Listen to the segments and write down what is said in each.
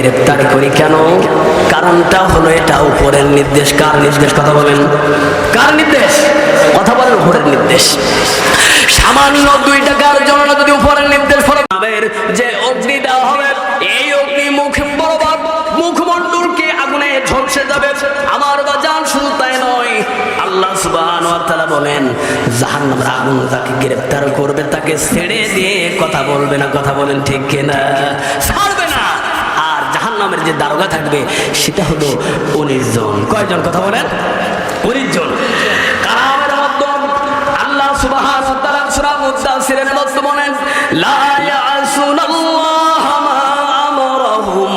গ্রেফতার করি কেন? কারণটা হলো এটা উপরের নির্দেশ। কার নির্দেশ? কথা বলেন, কার নির্দেশ? কথা বলেন, উপরের নির্দেশ। সামান্য 2 টাকার জন্য যদি উপরের নির্দেশ ফলো যে অগ্নি দেওয়া হবে, এই অগ্নি মুখ বরাবর মুখমণ্ডলকে আগুনে ঝলসে যাবে। আমার বাজান শুধু তাই নয়, আল্লাহ সুবহানাহু ওয়া তাআলা বলেন জাহান্নামের আগুন তাকে গ্রেফতার করবে, তাকে ছেড়ে দিয়ে কথা বলবে না। কথা বলেন ঠিক কিনা? ছাড়বে না। আর জাহান্নামের যে দারোগা থাকবে সেটা হলো 19 জন। কয়জন? কথা বলেন, 19 জন। কারামের মধ্যে আল্লাহ সুবহানাহু ওয়া তাআলা সূরা মুদাসসিরের মধ্যে বলেন লা ইয়াসুনাল্লাহ মা আমারহুম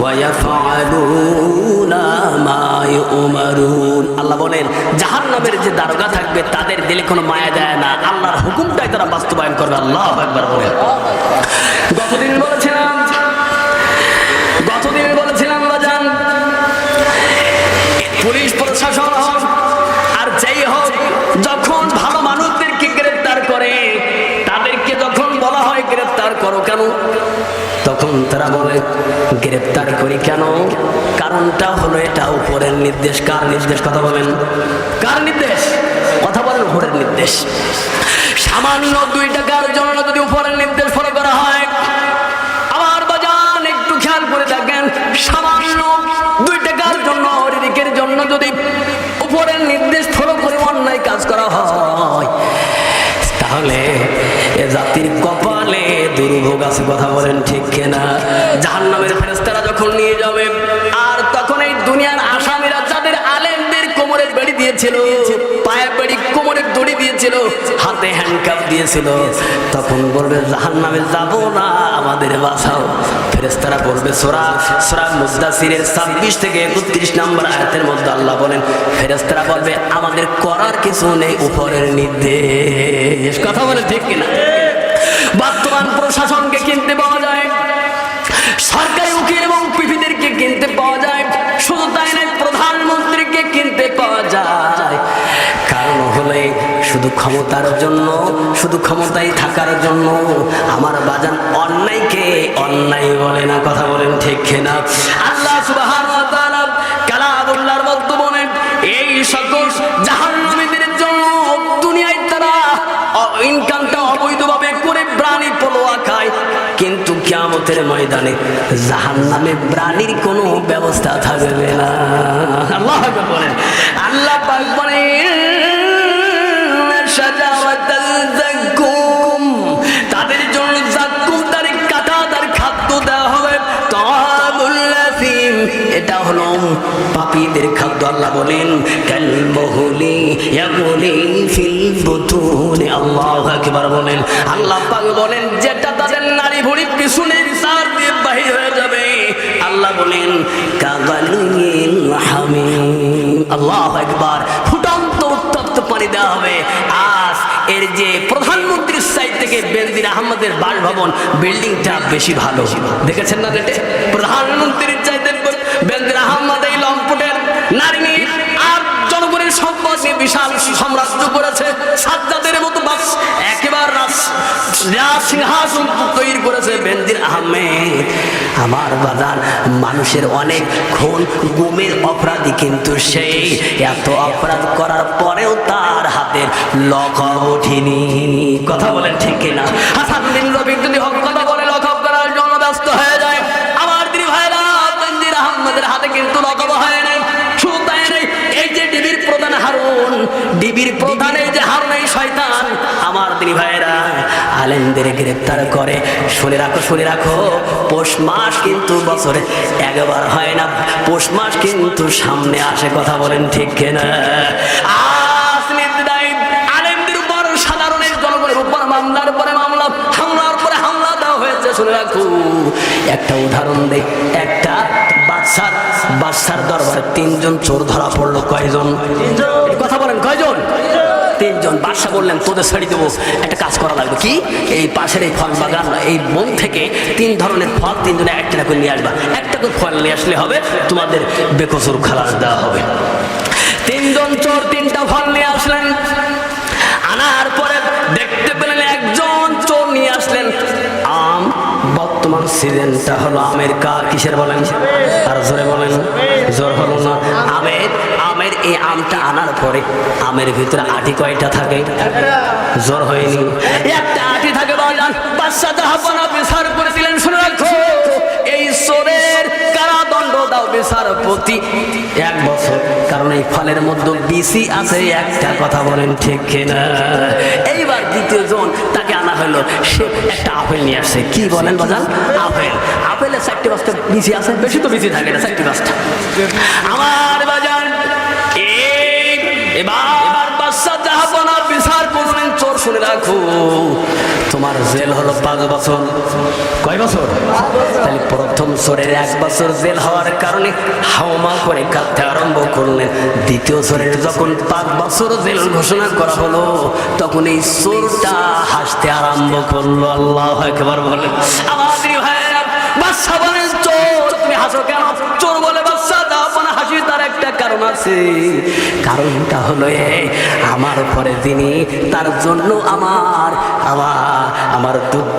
ওয়া ইয়াফআলুনা মা ইউমারুন। আল্লাহ বলেন জাহান্নামের যে দারোগা থাকবে তাদের দিলে কোনো মায়া দেয় না, আল্লাহর হুকুমটাই তারা বাস্তবায়ন করবে। আল্লাহু আকবার বলেন। গতদিন বলেছিলাম বাজান, পুলিশ প্রশাসন হোক আর যেই হোক, যখন ভালো মানুষদেরকে গ্রেফতার করে, তাদেরকে যখন বলা হয় গ্রেফতার করো কেন, তখন তারা বলে গ্রেফতার করি কেন? কারণটা হলো এটা উপরের নির্দেশ। কার নির্দেশ? কথা বলেন, কার নির্দেশ? কথা বলেন, উপরের নির্দেশ। সামান্য 2 টাকার জন্য যদি উপরের নির্দেশ ফলো করা হয়, আমার বাজান একটু খেয়াল করে দেখেন, সামান্য 2 টাকার জন্য, রিজিকের জন্য যদি উপরের নির্দেশ ফলো করে অন্যায় কাজ করা হয়, তাহলে এ জাতির কপালে দুর্ভোগ আছে। কথা বলেন ঠিক কিনা? জাহান্নামের ফেরেশতারা যখন নিয়ে যাবে, আর তখন এই দুনিয়ার আসামিরা যাদের আলেমদের কোমরে বেড়ি দিয়েছিল, পায়ে বেড়ি, কোমরে দড়ি দিয়েছিল, হাতে হ্যান্ডকাপ দিয়েছিল, তখন বলবে জাহান্নামে যাব না, আমাদের বাঁচাও। ফেরেশতারা বলবে সূরা মুদাসসিরের 26 থেকে 31 নম্বর আয়াতের মধ্যে আল্লাহ বলেন ফেরেশতারা বলবে আমাদের করার কিছু নেই, উপরের নির্দেশ। কথা বলে ঠিক কিনা? বর্তমান প্রশাসনকে কিনতে পাওয়া যায়, সরকারি উকিল এবং পিপিদেরকে কিনতে পাওয়া যায়, শুধু তাই নয় প্রধানমন্ত্রীকে কিনতে পাওয়া যায়। কারণ হলে শুধু ক্ষমতার জন্য, শুধু ক্ষমতায় থাকার জন্য। আমার বাজান অন্যায়কে অন্যায় বলে না। কথা বলেন ঠিক কিনা? আল্লাহ সুবহানাহু ওয়া তাআলা কালামুল্লাহর মধ্যে বলেন এই সকল জাহান্নামীদের জন্য দুনিয়ায় তারা ইনকামটা অবৈধভাবে করে প্রাণী পলোয়া খায়, কিন্তু কিয়ামতের ময়দানে জাহান্নামে প্রাণীর কোনো ব্যবস্থা থাকবে না। আল্লাহ পাক বলেন, আল্লাহ পাক বলেন শাজারাতাল যাকুম, তাদের জন্য যাকুম তার কাঁটা, তার খাদ্য দেওয়া হবে তাআমুল লাসিম, এটা হলো পাপীদের খাদ্য। আল্লাহ বলেন কাল মুহলি ইয়াগুলি ফিল বুতুনি। আল্লাহু আকবার বলেন। আল্লাহ পাক বলেন যেটা তাদের নারী ভুঁড়ির পিছনে সার দিয়ে বাহির হয়ে যাবে, আল্লাহ বলেন কাগালিল হামিম। আল্লাহু আকবার। ফুটন্ত উত্তপ্ত পানি দেওয়া হবে। আজ এর যে প্রধানমন্ত্রীর সাইড থেকে বেনজির আহমদের বাসভবন বিল্ডিংটা বেশি ভালো, দেখেছেন না? রেটে প্রধানমন্ত্রীর চাইতে বেনজির আহমদ এই লম্পটের নারী নিয়ে আর জনগণের সম্পদ নিয়ে বিশাল সাম্রাজ্য করেছে। সাজ্জাদের মতো বাস একেবারে সিংহাসন তৈরি করেছে বেনজির আহমেদ। আমার বাজান মানুষের অনেক খুন গুমের অপরাধী, কিন্তু সেই এত অপরাধ করার পরেও তার হাতের লকব ওঠেনি। কথা বলেন ঠিক কিনা? হাসান বিন রবি যদি হক কথা বলে লকব করার জন্য ব্যস্ত হয়ে যায়, আমার দিদি ভাইরা বেনজির আহমেদের হাতে কিন্তু লকব হয় নাই। শুধু তাই নয়, এই যে ডিবির প্রধান হারুন, ডিবির প্রধান এই যে হারুন এই শয়তান, আমার দিদি ভাইরা আলেমদের গ্রেফতার করে। শুনে রাখো, শুনে রাখো, পৌষ মাস কিন্তু বছরে একবার হয় না, পৌষ মাস কিন্তু সামনে আসে। কথা বলেন ঠিক কিনা? আলেমদের উপর, সাধারণের জনগণের উপর মামলার পরে মামলা, হামলার পরে হামলা দেওয়া হয়েছে। শুনে রাখো, একটা উদাহরণ দেই। একটা বাদশার দরবারে 3 জন চোর ধরা পড়লো। কয়জন? কথা বলেন, কয়জন? 3 জন। বাদশা বললেন তোদের ছেড়ে দেবো, একটা কাজ করা লাগবে। কি? এই পাশের এই ফল বাগান, এই বন থেকে 3 ধরনের ফল 3 জনে একটা করে নিয়ে আসবা, একটা করে ফল নিয়ে আসলে হবে, তোমাদের বেকসুর খালাস দেওয়া হবে। 3 জন চোর 3টা ফল নিয়ে আসলেন। আনার পরে দেখতে পেলেন একজন চোর নিয়ে আসলেন আম, বর্তমান সিজনটা হলো আমের কিসের বলেন? আর জোরে বলেন, জোর হলো না। আমের এই আমটা আনার পরে আমের ভিতরে আটি কয়টা থাকে? জোর হয়নি, একটা আটি থাকে। বাদশা জাহাপনা বিচার করেছিলেন, শুনে রাখো, এই চোরের কারাদণ্ড দাও বিচারপতি 1 বছর, কারণ এই ফলের মধ্যে বিসি আছে একটা। কথা বলেন ঠিক কিনা? এইবার দ্বিতীয় জন তাকে আনা হলো, সে একটা আপেল নিয়ে আসছে। কি বলেন বাজান? আপেলের 4টি 5টা বিসি আছে, বেশি তো বিসি থাকে না, 4টি 5টা। আমার বাজান এবার বাদশা জাহাপনা বিচার করলেন, চোর শুনে রাখো, তোমার জেল হলো 5 বছর। কয় বছর? তাহলে প্রথম চোরের 1 বছর জেল হওয়ার কারণে হাওমা করে কাঁদতে আরম্ভ করলেন। দ্বিতীয় চোরের যখন 5 বছর জেল ঘোষণা করা হলো, তখন এই চোরটা হাসতে আরম্ভ করলো। আল্লাহু আকবার বলেন। আমাদের ভাইরা, বাদশা বলেন, চোর তুমি হাসো কেন? চোর বলে, বাদশা জাহাপনা হাসি তার একটা কারণ আছে। কারণটা হলো আমার পরে তিনি, তার জন্য আমার দুঃখ